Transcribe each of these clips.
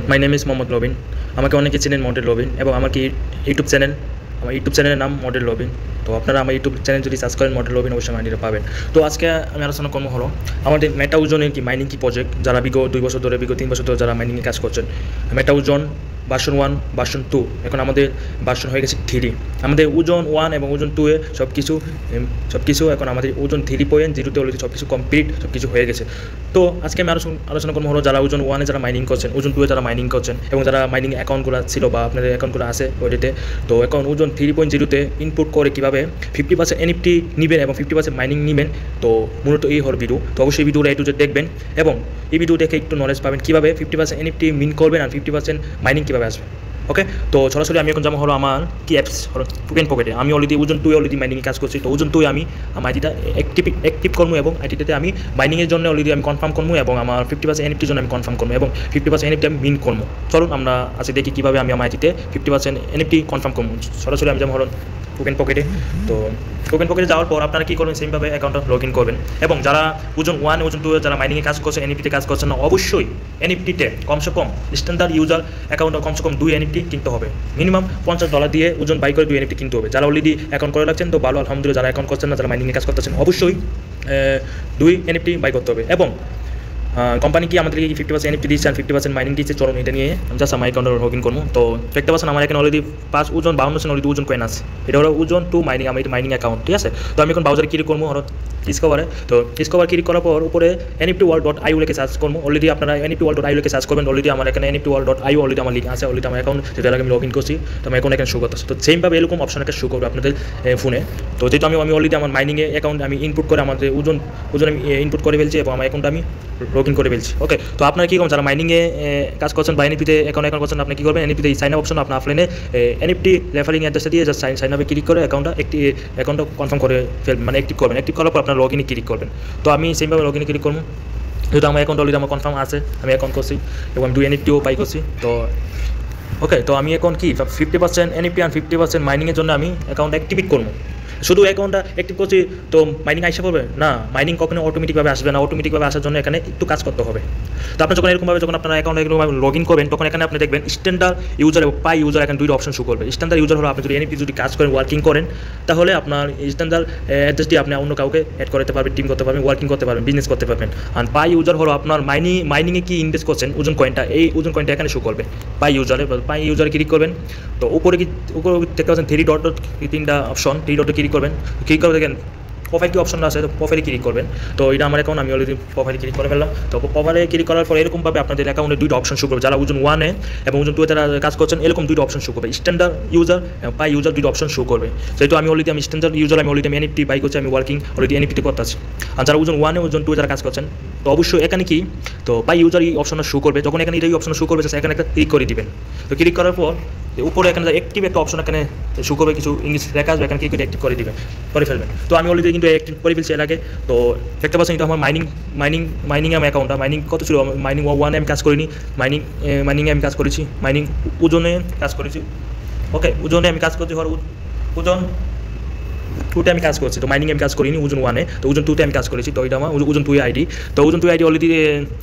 My name is Mohammad লবিন। আমাকে অনেকে চেনেন মডেল লবিন, এবং আমার কি ইউটিউব চ্যানেল, আমার ইউটিউব চ্যানেলের নাম মডেল লবিন। তো আপনারা আমার ইউটিউব চ্যানেল যদি সার্চ করেন মডেল লবিন, অবশ্যই আইডিটা পাবেন। তো আজকে আমি আলোচনা করবো হলো আমাদের মেটাউজনের কি মাইনিং কি প্রজেক্ট, যারা বিগত 2 বছর ধরে, বিগত 3 বছর ধরে যারা মাইনিংয়ে কাজ করছেন। মেটাউজন ভার্সন 1, ভার্সন 2, এখন আমাদের ভার্সন হয়ে গেছে 3। আমাদের ওজন 1 এবং ওজন 2-এ সব কিছু এখন আমাদের ওজন 3.0-তে অলরেডি সব কিছু কমপ্লিট, সব কিছু হয়ে গেছে। তো আজকে আমি আলোচনা করবো হলো যারা ওজন 1-এ যারা মাইনিং করছেন, ওজন 2-এ যারা মাইনিং করছেন, এবং যারা মাইনিং অ্যাকাউন্টগুলো ছিল বা আপনাদের অ্যাকাউন্টগুলো আছে ওইটাতে। তো এখন ওজন 3.0-তে ইনপুট করে কীভাবে 50% এনএফটি নেবেন এবং 50% মাইনিং নেবেন। তো মূলত এই হল ভিডিও। তো অবশ্যই ভিডিওটা একটু দেখবেন, এবং এই ভিডিও দেখে একটু নলেজ পাবেন কীভাবে 50% এনএফটি মিন করবেন আর 50% মাইনিং কীভাবে আসবে। ওকে, তো সরাসরি আমি এখন যাবো হলো আমার কি অ্যাপস হলো টোকেন পকেটে। আমি অলরেডি ওজন 2-এ অলরেডি মাইনিংয়ে কাজ করছি। তো ওজন 2-এ আমি আমার আইডিটা অ্যাক্টিভ করবো, এবং আইডিটাতে আমি মাইনিংয়ের জন্য অলরেডি আমি কনফার্ম করবো, এবং আমার 50% এনএফটির জন্য আমি কনফার্ম করবো, এবং 50% এনএফটি আমি মিন করবো। চলুন আমরা আজকে দেখি কীভাবে আমি আমার আইডিতে 50% এনএফটি কনফার্ম করবো। সরাসরি আমি যাবো হলো টোকেন পকেটে। তো টোকেন পকেটে যাওয়ার পর আপনারা কী করবেন, সেমভাবে অ্যাকাউন্টটা লগ ইন করবেন, এবং যারা ওজন 1, ওজন 2 যারা মাইনিংয়ে কাজ করছেন, এনএফটিতে কাজ করছেন না, অবশ্যই এনএফটিতে কমসে কম স্ট্যান্ডার্ড ইউজার অ্যাকাউন্টে কমসে কম 2 এনএফটি কিনতে হবে। মিনিমাম $50 দিয়ে ওজন বাই করে 2 এনএফটি কিনতে হবে। যারা অলরেডি অ্যাকাউন্ট করে রাখছেন তো ভালো, আলহামদুলিল্লাহ। যারা অ্যাকাউন্ট করছেন না, যারা মাইনিংয়ে কাজ করতেছেন, অবশ্যই 2 এনএফটি বাই করতে হবে। এবং কোম্পানি কি আমাদেরকে 50% এনএফটি দিচ্ছে আর 50% মাইনিং দিচ্ছে। চলুন এটা নিয়ে জাস্ট আমার অ্যাকাউন্টে লগ ইন করবো। তো দেখতে পাচ্ছেন আমার এখানে অলরেডি 5 ওজন 52 অলরেডি ওজন কয়েন আছে। এটা হলো ওজন 2 মাইনিং, আমার এটা মাইনিং অ্যাকাউন্ট, ঠিক আছে। তো আমি এখন ব্রাউজারে ক্লিক করবো হলো ডিসকভারে। তো ডিসকভার ক্লিক করার পর উপরে nftworld.io লিখে সার্চ করবো। অলরেডি আপনারা nftworld.io লিখে সার্চ করবেন। অলরেডি আমার এখানে nftworld.io অলরেডি আমার লিখ আছে, অলরেডি আমার অ্যাকাউন্ট যেটা আমি লগ ইন করছি। তো আমার এখন এখানে শো করতেছে। তো সেমভাবে এরকম অপশন একটা শো করবে আপনাদের ফোনে। তো যেহেতু আমি অলরেডি আমার মাইনিংয়ে অ্যাকাউন্ট আমি ইনপুট করে আমাদের ওজন আমি ইনপুট করে ফেলছি, এবং আমার অ্যাকাউন্টটা আমি লগ ইন করে ফেলছি। ওকে, তো আপনারা কী করবেন, যারা মাইনিংয়ে কাজ করছেন বা এনএফটিতে অ্যাকাউন্ট করছেন, আপনি কী করবেন, এনএফটিতে সাইন আপ অপশন আপনার ফোনে এনএফটি রেফারিং অ্যাড্রেসটা দিয়ে জাস্ট সাইন আপে ক্লিক করে অ্যাকাউন্টটা কনফার্ম করে মানে অ্যাক্টিভ করবেন। অ্যাক্টিভ করার পর আপনার লগ ইনে ক্লিক করবেন। তো আমি সেমভাবে লগ ইনে ক্লিক করবো। যেহেতু আমার অ্যাকাউন্ট অলরেডি আমার কনফার্ম আছে, আমি অ্যাকাউন্ট করছি এবং 2 এনএফটিও বাই করছি। তো ওকে, তো আমি এখন কি 50% এনএফটি আর 50% মাইনিংয়ের জন্য আমি অ্যাকাউন্ট অ্যাক্টিভেট করবো। শুধু অ্যাকাউন্টটা অ্যাক্টিভ করছি তো মাইনিং আসা পড়বে না, মাইনিং কখনো অটোমেটিকভাবে আসবে না। অটোমেটিকভাবে আসার জন্য এখানে একটু কাজ করতে হবে। তো আপনি যখন এরকমভাবে যখন আপনার অ্যাকাউন্টে এরকমভাবে লগ ইন করবেন, তখন এখানে আপনি দেখবেন স্ট্যান্ডার্ড ইউজার এবং পাই ইউজার, এখানে 2টা অপশন শো করবে। স্ট্যান্ডার্ড ইউজার হলো আপনি যদি এনএফটি যদি কাজ করেন, ওয়ার্কিং করেন, তাহলে আপনার স্ট্যান্ডার্ড অ্যাড্রেসটি আপনি অন্য কাউকে অ্যাড করতে পারবেন, টিম করতে পারবেন, ওয়ার্কিং করতে পারবেন, বিজনেস করতে পারবেন। আর পাই ইউজার হলো আপনার মাইনিংয়ে কি ইনভেস্ট করছেন, ওজন কয়েনটা, এই ওজন কয়েনটা এখানে শো করবে। পাই ইউজারে ক্লিক করবেন। তো উপরে দেখতে পাচ্ছেন 3 ডট 3টা অপশন, 3 ডটে ক্লিক করবেন। ক্লিক করে দেখেন প্রোফাইল কি অপশনটা আছে, তো প্রোফাইলে ক্লিক করবেন। তো এটা আমার অ্যাকাউন্ট, আমি অলরেডি প্রোফাইলে ক্লিক করে ফেললাম। তো প্রোফাইলে ক্লিক করার পর এরকমভাবে আপনাদের অ্যাকাউন্টে 2টা অপশন শো করবে। যারা ওজন 1-এ এবং ওজন 2-এ যারা কাজ করছেন, এরকম 2টা অপশন শো করবে। স্ট্যান্ডার্ড ইউজার এবং পাই ইউজার 2টা অপশন শো করবে। যেহেতু আমি স্ট্যান্ডার্ড ইউজার, আমি অলরেডি এনএফটি বাই করছি, আমি ওয়ার্কিং অলরেডি এনএফটিতে করতে আছি। আর যারা ওজন 1-এ ওজন 2-এ যারা কাজ করছেন, তো অবশ্যই এখানে কি তো পাই ইউজার এই অপশনটা শো করবে। যখন এখানে এই অপশন শো করবে, এখানে একটা ক্লিক করে দিবেন। তো ক্লিক করার পর উপরে এখানে অ্যাক্টিভ একটা অপশন এখানে শো করবে, কিছু ইংলিশ লেখা আসবে, এখানে ক্লিক করে অ্যাক্টিভ করে ফেলবেন। তো আমি অলরেডি কিন্তু অ্যাক্টিভ করে ফেলছি এর আগে। তো দেখতে পাচ্ছেন এটা আমার মাইনিং আমার অ্যাকাউন্টটা। মাইনিং কত ছিল, মাইনিং 1-এ আমি কাজ করিনি, মাইনিংয়ে আমি কাজ করেছি, মাইনিং ওজনে কাজ করেছি। ওকে, ওজনে আমি কাজ করছি, ওজন 2-তে আমি কাজ করছি। তো মাইনিংয়ে আমি কাজ করিনি ওজন 1-এ, তো ওজন 2-তে আমি কাজ করেছি। তো এটা আমার ওজন 2 আইডি। তো ওজন 2 আইডি অলরেডি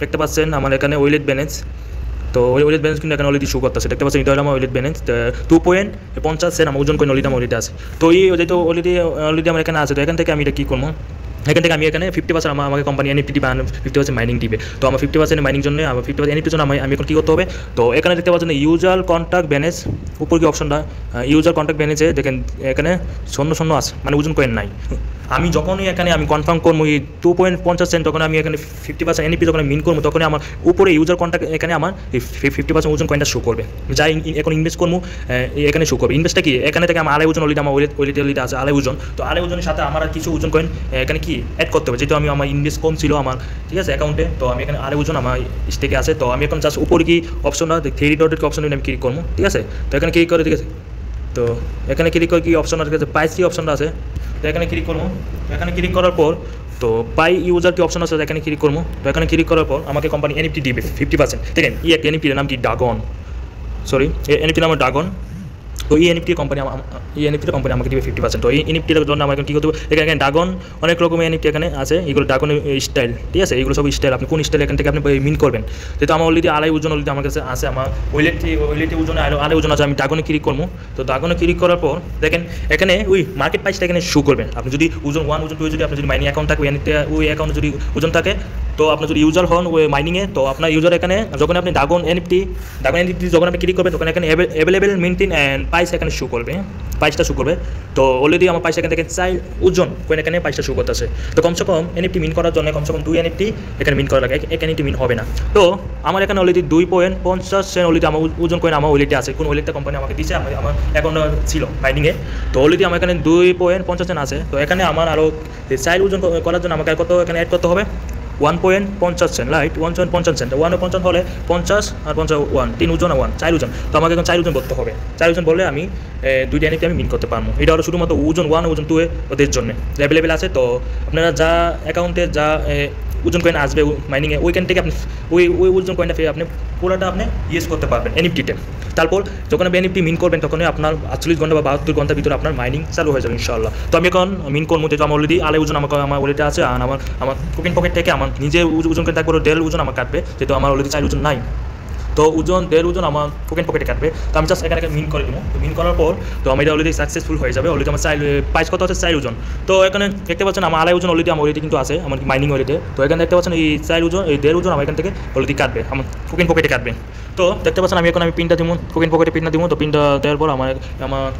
দেখতে পাচ্ছেন আমার এখানে ওয়ালেট ব্যালেন্স। তো ওয়ালেট ব্যালেন্স কিন্তু এখানে অলরেডি শো করতেছে, দেখতে পাচ্ছেন এটা হলো আমার ওয়ালেট ব্যালেন্স 2.50 সেন্ট আমার ওজন কয়েন অলরেডি আমার অলরেডি আছে। তো এই যেহেতু অলরেডি আমার এখানে আছে, তো এখান থেকে আমি এটা কী করবো, এখান থেকে আমি এখানে 50% আমাকে কোম্পানি এনএফটি বা 50% মাইনিং দিবে। তো আমার 50% মাইনিং জন্য, আমার 50% এনএফটির জন্য আমি এখন কী করতে হবে। তো এখানে দেখতে পাচ্ছেন ইউজার কন্ট্যাক্ট ব্যালেন্স, উপর কি অপশনটা ইউজার কন্ট্যাক্ট ব্যালেন্সে দেখেন এখানে 0 আছে, মানে ওজন কয়েন নাই। আমি যখনই এখানে আমি কনফার্ম করবো এই 2.50 সেন্ট, তখন আমি এখানে 50% এনএফটি যখন মিন করবো, তখনই আমার উপরে ইউজার কন্ট্যাক্ট এখানে আমার এই 50% ওজন কয়েনটা শো করবে। যাই এখন ইনভেস্ট করবো এখানে শো করবে। ইনভেস্টটা কি এখানে থেকে আমার আড়াই ওজন অলরেডি আমার ওয়েলেটে আছে আড়াই ওজন। তো আড়াই ওজনের সাথে আমার আর কিছু ওজন কয়েন এখানে কি অ্যাড করতে হবে, যেহেতু আমার ইনভেস্ট কম ছিল আমার, ঠিক আছে, অ্যাকাউন্টে। তো আমি এখানে আড়াই ওজন আমার স্টেকে আছে। তো আমি এখন জাস্ট উপরে কি অপশনটা 3 ডটের কি অপশন আমি ক্লিক করবো, ঠিক আছে। তো এখানে ক্লিক করে, ঠিক আছে। তো এখানে ক্লিক করে কি অপশন আছে, প্রাইস কি অপশনটা আছে, তো এখানে ক্লিক করবো। এখানে ক্লিক করার পর তো পাই ইউজার কি অপশন আছে, এখানে ক্লিক করবো। তো এখানে ক্লিক করার পর আমাকে কোম্পানি এনএফটি দিবে 50%। দেখেন এই একটা এনএফটির নাম কি ড্রাগন, সরি এনএফটির নাম ড্রাগন। তো এই এনএফটি কোম্পানি আমাকে দিবে 50%। তো এই এনএফটির জন্য আমার এখন কী করতে হবে, এখানে ড্রাগন অনেক রকমের এনএফটি এখানে আছে, এগুলো ড্রাগন স্টাইল, ঠিক আছে, এগুলো সব স্টাইল, আপনি কোন স্টাইল এখান থেকে আপনি মিন করবেন। যেহেতু আমার অলরেডি আড়াই ওজন অলরেডি আমার কাছে আছে, আমার ওয়েলেটে ওজনে আড়াই ওজন আছে, আমি ড্রাগনে ক্লিক করবো। তো ড্রাগনে ক্লিক করার পর দেখেন এখানে ওই মার্কেট প্রাইসটা এখানে শো করবেন। আপনি যদি ওজন 1 ওজন 2 যদি আপনার যদি মাইনিং অ্যাকাউন্ট থাকে, ওই অ্যাকাউন্টে যদি ওজন থাকে, তো আপনার যদি ইউজার হন ওই মাইনিংয়ে, তো আপনার ইউজার এখানে যখন আপনি ড্রাগন এনএফটি যখন আপনি ক্লিক করবেন তখন এখানে অ্যাভেলেবেল মেনটেন অ্যান্ড প্রাইস এখানে শো করবে, প্রাইসটা শো করবে। তো অলরেডি আমার প্রাইস এখান থেকে ওজন কয়েন এখানে প্রাইসটা শো করতেছে। তো কমসে কম এনএফটি মিন করার জন্য কমসে কম 2 এনএফটি এখানে মিন করা লাগে, এক এনএফটি মিন হবে না। তো আমার এখানে অলরেডি 2.50 সেন্ট অলরেডি আমার ওজন কয়েন আমার ওয়েলেটে আছে, কোন ওয়েলেটটা কোম্পানি আমাকে দিচ্ছে, আমার অ্যাকাউন্ট ছিল মাইনিংয়ে। তো অলরেডি আমার এখানে 2.50 সেন্ট আছে। তো এখানে আমার আরও ওজন করার জন্য আমাকে কত এখানে অ্যাড করতে হবে, 1.50 সেন্ট, রাইট, 1.50 সেন্ট, 1.50 হলে 50 আর 50 1, 3 ওজন আর 1, 4 ওজন। তো আমাকে এখন 4 ওজন করতে হবে, 4 ওজন বললে আমি 2টা এনএফটি আমি মিন করতে পারবো। এটা হলো শুধুমাত্র ওজন 1 ওজন 2 ওদের জন্য অ্যাভেলেবেল আছে। তো আপনারা যা অ্যাকাউন্টে যা ওজন কয়েন আসবে মাইনিংয়ে, ওইখান থেকে আপনি ওই ওজন কয়েনটা পেয়ে আপনি পুরোটা আপনি ইউজ করতে পারবেন এনএফটিতে। তারপর যখন আপনি এনএফটি মিন করবেন তখনই আপনার 48 ঘন্টা বা 72 ঘন্টার ভিতরে আপনার মাইনিং চালু হয়ে যাবে ইনশাআল্লাহ। তো আমি এখন মিন করবো, যেহেতু আমার অলরেডি আড়াই ওজন আমার ওয়েলেটে আছে, আর আমার কোকিন পকেট থেকে আমার নিজের ওজন কয়েন থাকবে 1.5 ওজন আমার কাটবে, যেহেতু আমার অলরেডি 4 ওজন নাই। তো ওজন 1.5 ওজন আমার কোকেন পকেটে কাটবে। তো আমি জাস্ট এখানে মিন করে দেবো। তো মিন করার পর তো আমি এটা অলরেডি সাকসেসফুল হয়ে যাবে। অলরেডি আমার প্রাইস কত হচ্ছে 4 ওজন। তো এখানে দেখতে পাচ্ছেন আমার আড়াই ওজন অলরেডি আমার ওয়েলেটে কিন্তু আছে, আমার মাইনিং ওয়েলেটে। তো এখানে দেখতে পাচ্ছেন এই 4 ওজন, এই 1.5 ওজন আমার এখান থেকে অলরেডি কাটবে, আমার কোকেন পকেটে কাটবে। তো দেখতে পাচ্ছেন আমি পিনটা দিব, কোকেন পকেটে পিনটা দিব। তো পিনটা দেওয়ার পর আমার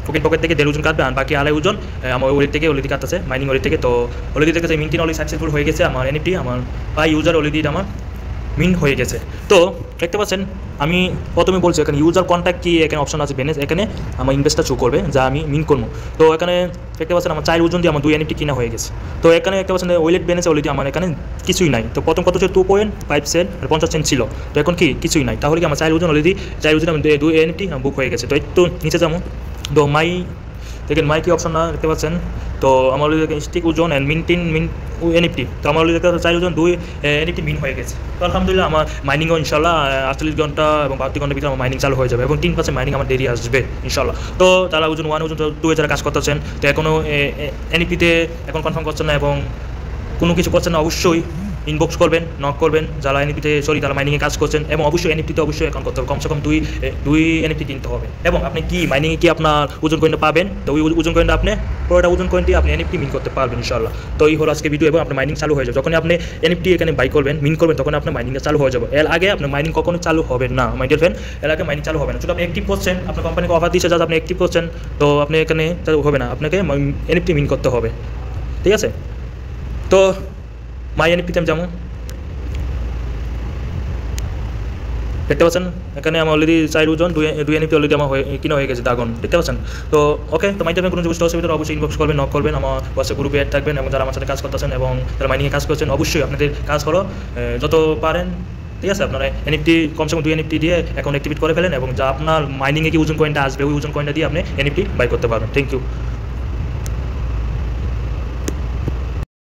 কোকেন পকেট থেকে 1.5 ওজন কাটবে, আর বাকি আড়াই ওজন আমার ওয়েলেট থেকে অলরেডি কাটতেছে মাইনিং ওয়েলেট থেকে। তো অলরেডি দেখতেছে মিনটিন অলরেডি সাকসেসফুল হয়ে গেছে, আমার এনএফটি আমার ইউজার অলরেডি আমার মিন হয়ে গেছে। তো দেখতে পাচ্ছেন আমি প্রথমে বলছি এখানে ইউজার কন্ট্যাক্ট কি এখানে অপশন আছে বেনেস, এখানে আমার ইনভেস্টটা শো করবে যা আমি মিন করবো। তো এখানে দেখতে পাচ্ছেন আমার 4 ওজন দিয়ে আমার 2 এনএফটি কিনা হয়ে গেছে। তো এখানে দেখতে পাচ্ছেন ওয়েলেট বেনেস অলরেডি আমার এখানে কিছুই নাই। তো প্রথম কত ছিল 2.5 সেন্ট আর 50 সেন্ট ছিল, তো এখন কি কিছুই নাই। তাহলে কি আমার 4 ওজন অলরেডি 4 ওজন আমি 2 এনএফটি বুক হয়ে গেছে। তো একটু নিচে যাবো, তো দেখেন মাই কি অপশন না দেখতে পাচ্ছেন। তো আমার অলরেডি স্টিক ওজন অ্যান্ড মিন এনএফটি, তো আমার অলরেডি 4 ওজন 2 এনএফটি মিন হয়ে গেছে। তো আলহামদুলিল্লাহ আমার মাইনিংও ইনশাল্লাহ 48 ঘন্টা এবং 72 ঘন্টার ভিতরে আমার মাইনিং চালু হয়ে যাবে, এবং 3% মাইনিং আমার দেরি আসবে ইনশাল্লাহ। তো তারা ওজন 1 ওজন 2 যারা কাজ করতেছেন, তো এখনও এনএফটিতে এখন কনফার্ম করছেন না এবং কোনো কিছু করছেন না, অবশ্যই ইনবক্স করবেন, নক করবেন যারা এনএফটিতে তারা মাইনিংয়ে কাজ করছেন, এবং অবশ্যই এনএফটিতে অবশ্যই অ্যাকাউন্ট করতে হবে, কমসে কম 2 এনএফটি কিনতে হবে। এবং আপনি কি মাইনিংয়ে কি আপনার ওজন কয়েনটা পাবেন, তো ওই ওজন কয়েনটা আপনি পুরোটা ওজন কয়েনটি আপনি এনএফটি মিন করতে পারবেন ইনশাআল্লাহ। তো এই হলো আজকে ভিডিও, এবং আপনার মাইনিং চালু হয়ে যাবে যখন আপনি এনএফটি এখানে বাই করবেন, মিন করবেন, তখন আপনার মাইনিংটা চালু হয়ে যাবে। এর আগে আপনার মাইনিং কখনো চালু হবে না মাই ডিয়ার ফ্রেন্ড, এর আগে মাইনিং চালু হবে না। যদি আপনি অ্যাক্টিভ করছেন, আপনার কোম্পানিকে অফার দিচ্ছে যাতে আপনি অ্যাক্টিভ করছেন, তো আপনি এখানে চালু হবে না, আপনাকে এনএফটি মিন করতে হবে, ঠিক আছে। তো মাই এনএফটিতে আমি যেমন দেখতে পাচ্ছেন এখানে আমার অলরেডি 4 ওজন 2 এনএফটি অলরেডি আমার কিনা হয়ে গেছে ড্রাগন, দেখতে পাচ্ছেন। তো ওকে, তো মাইন্ড কোনো বুঝতে অসুবিধা অবশ্যই ইনবক্স করবেন, নক করবেন, আমার হোয়াটসঅ্যাপ গ্রুপে অ্যাড থাকবেন, এবং যারা আমার সাথে কাজ করতেছেন এবং যারা মাইনিংয়ে কাজ করছেন, অবশ্যই আপনাদের কাজ হলো যত পারেন, ঠিক আছে, আপনারা এনএফটি কমসে কম 2 এনএফটি দিয়ে অ্যাকাউন্ট অ্যাক্টিভেট করে ফেলেন, এবং যা আপনার মাইনিংয়ে কি ওজন কয়েনটা আসবে ওই ওজন কয়েনটা দিয়ে আপনি এনএফটি বাই করতে পারবেন। Thank you.